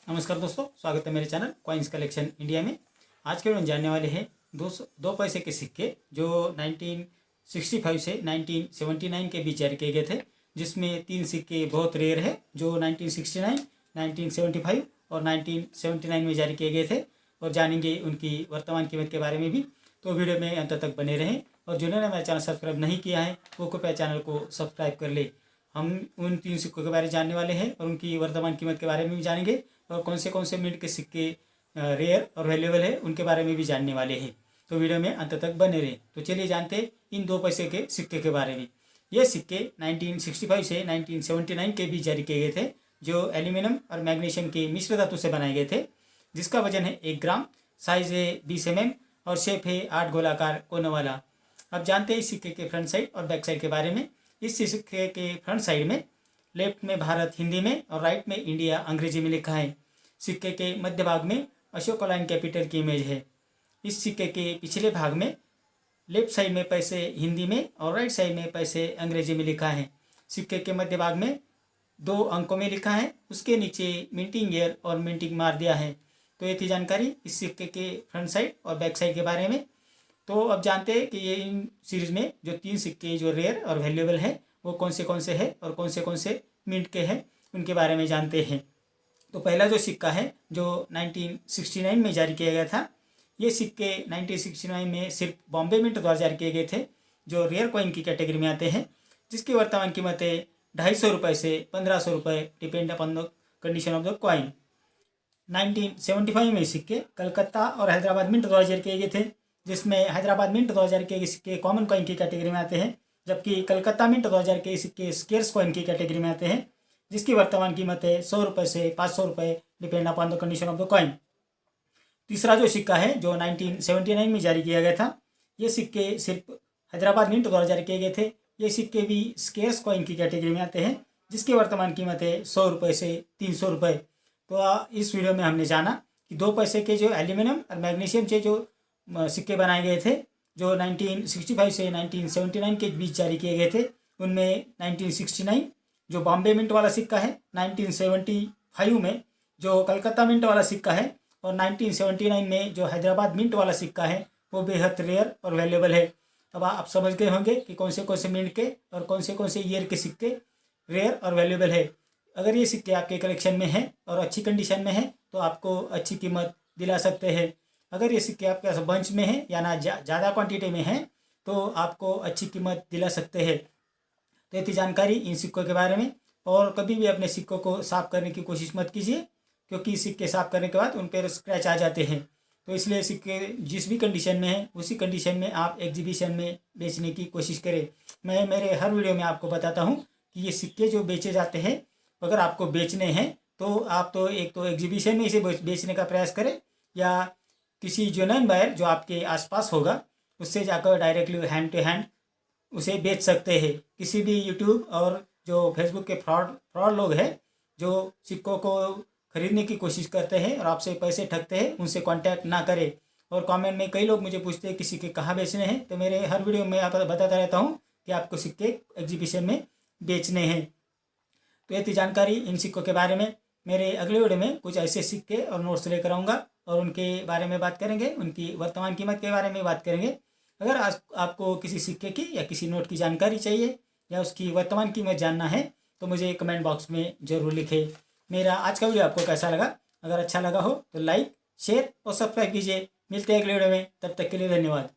नमस्कार दोस्तों, स्वागत है मेरे चैनल कॉइन्स कलेक्शन इंडिया में। आज के वीडियो में जानने वाले हैं दो पैसे के सिक्के जो 1965 से 1979 के बीच जारी किए गए थे, जिसमें 3 सिक्के बहुत रेयर है जो 1969, 1975 और 1979 में जारी किए गए थे। और जानेंगे उनकी वर्तमान कीमत के बारे में भी, तो वीडियो में अंत तक बने रहें। और जिन्होंने मेरा चैनल सब्सक्राइब नहीं किया है वो कृपया चैनल को सब्सक्राइब कर ले। हम उन 3 सिक्कों के बारे में जानने वाले हैं और उनकी वर्तमान कीमत के बारे में भी जानेंगे, और कौन से मिंट के सिक्के रेयर और वैल्यूएबल है उनके बारे में भी जानने वाले हैं। तो वीडियो में अंत तक बने रहें। तो चलिए जानते हैं इन 2 पैसे के सिक्के के बारे में। ये सिक्के 1965 से 1979 के बीच जारी किए गए थे, जो एल्यूमिनियम और मैग्नीशियम के मिश्र धातु से बनाए गए थे, जिसका वजन है 1 ग्राम, साइज है 20 mm और शेप है 8 गोलाकार कोनों वाला। अब जानते हैं इस सिक्के के फ्रंट साइड और बैक साइड के बारे में। इस सिक्के के फ्रंट साइड में लेफ्ट में भारत हिंदी में और राइट में इंडिया अंग्रेजी में लिखा है। सिक्के के मध्य भाग में अशोक लाइन कैपिटल की इमेज है। इस सिक्के के पिछले भाग में लेफ्ट साइड में पैसे हिंदी में और राइट साइड में पैसे अंग्रेजी में लिखा है। सिक्के के मध्य भाग में 2 अंकों में लिखा है, उसके नीचे मिंटिंग ईयर और मिंटिंग मार दिया है। तो ये थी जानकारी इस सिक्के के फ्रंट साइड और बैक साइड के बारे में। तो अब जानते हैं कि ये इन सीरीज़ में जो 3 सिक्के जो रेयर और वैल्यूएबल है वो कौन से हैं और कौन से मिंट के हैं उनके बारे में जानते हैं। तो पहला जो सिक्का है जो 1969 में जारी किया गया था, ये सिक्के 1969 में सिर्फ बॉम्बे मिंट द्वारा जारी किए गए थे, जो रेयर कॉइन की कैटेगरी में आते हैं, जिसकी वर्तमान कीमत है 250 रुपये से 1500 रुपये, depend upon the condition of the coin. 1975 में सिक्के कलकत्ता और हैदराबाद मिंट द्वारा जारी किए गए थे, जिसमें हैदराबाद मिंट 2000 के सिक्के कॉमन कॉइन की कैटेगरी में आते हैं, जबकि कलकत्ता मिंट 2000 के सिक्के स्केर्स कॉइन की कैटेगरी में आते हैं, जिसकी वर्तमान कीमत है 100 रुपये से 500 रुपये, depend upon the condition of the coin. तीसरा जो सिक्का है जो 1979 में जारी किया गया था, ये सिक्के सिर्फ हैदराबाद मिंट द्वारा जारी किए गए थे। ये सिक्के भी स्केर्स कॉइन की कैटेगरी में आते हैं, जिसकी वर्तमान कीमत है 100 रुपये से 300 रुपये। तो इस वीडियो में हमने जाना कि 2 पैसे के जो एल्यूमिनियम और मैग्नीशियम से जो सिक्के बनाए गए थे, जो 1965 से 1979 के बीच जारी किए गए थे, उनमें 1969 जो बॉम्बे मिंट वाला सिक्का है, 1975 में जो कलकत्ता मिंट वाला सिक्का है, और 1979 में जो हैदराबाद मिंट वाला सिक्का है, वो बेहद रेयर और वैल्यूएबल है। अब आप समझ गए होंगे कि कौन से मिंट के और कौन से ईयर के सिक्के रेयर और वैल्यूएबल है। अगर ये सिक्के आपके कलेक्शन में हैं और अच्छी कंडीशन में हैं तो आपको अच्छी कीमत दिला सकते हैं। अगर ये सिक्के आपके पास बंच में है या ना ज़्यादा क्वांटिटी में है तो आपको अच्छी कीमत दिला सकते हैं। तो ये थी जानकारी इन सिक्कों के बारे में। और कभी भी अपने सिक्कों को साफ़ करने की कोशिश मत कीजिए, क्योंकि सिक्के साफ़ करने के बाद उन पर स्क्रैच आ जाते हैं। तो इसलिए सिक्के जिस भी कंडीशन में है उसी कंडीशन में आप एग्जीबिशन में बेचने की कोशिश करें। मैं मेरे हर वीडियो में आपको बताता हूँ कि ये सिक्के जो बेचे जाते हैं, अगर आपको बेचने हैं तो आप तो एक तो एग्जीबिशन में इसे बेचने का प्रयास करें, या किसी जेन्युइन बायर जो आपके आसपास होगा उससे जाकर डायरेक्टली हैंड टू हैंड उसे बेच सकते हैं। किसी भी यूट्यूब और जो फेसबुक के फ्रॉड लोग हैं जो सिक्कों को खरीदने की कोशिश करते हैं और आपसे पैसे ठगते हैं, उनसे कांटेक्ट ना करें। और कमेंट में कई लोग मुझे पूछते हैं कि सिक्के कहाँ बेचने हैं, तो मेरे हर वीडियो में आपको बताता रहता हूँ कि आपको सिक्के एग्जीबिशन में बेचने हैं। तो ये थी जानकारी इन सिक्कों के बारे में। मेरे अगले वीडियो में कुछ ऐसे सिक्के और नोट्स लेकर आऊँगा और उनके बारे में बात करेंगे, उनकी वर्तमान कीमत के बारे में बात करेंगे। अगर आपको किसी सिक्के की या किसी नोट की जानकारी चाहिए या उसकी वर्तमान कीमत जानना है तो मुझे कमेंट बॉक्स में ज़रूर लिखें। मेरा आज का वीडियो आपको कैसा लगा? अगर अच्छा लगा हो तो लाइक, शेयर और सब्सक्राइब कीजिए। मिलते हैं अगले वीडियो में, तब तक के लिए धन्यवाद।